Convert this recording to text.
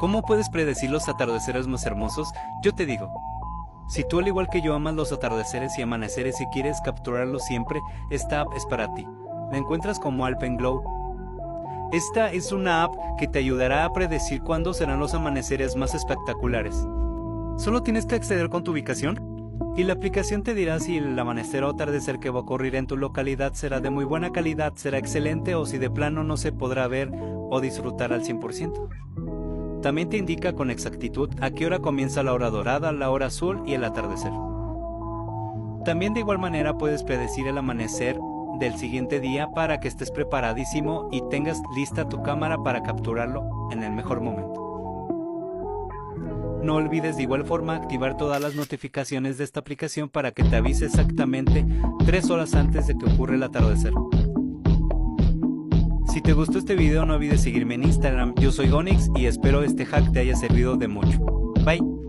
¿Cómo puedes predecir los atardeceres más hermosos? Yo te digo. Si tú al igual que yo amas los atardeceres y amaneceres y quieres capturarlos siempre, esta app es para ti. La encuentras como Alpenglow. Esta es una app que te ayudará a predecir cuándo serán los amaneceres más espectaculares. Solo tienes que acceder con tu ubicación y la aplicación te dirá si el amanecer o atardecer que va a ocurrir en tu localidad será de muy buena calidad, será excelente o si de plano no se podrá ver o disfrutar al 100%. También te indica con exactitud a qué hora comienza la hora dorada, la hora azul y el atardecer. También de igual manera puedes predecir el amanecer del siguiente día para que estés preparadísimo y tengas lista tu cámara para capturarlo en el mejor momento. No olvides de igual forma activar todas las notificaciones de esta aplicación para que te avise exactamente 3 horas antes de que ocurra el atardecer. Si te gustó este video no olvides seguirme en Instagram, yo soy Gonix y espero este hack te haya servido de mucho. Bye.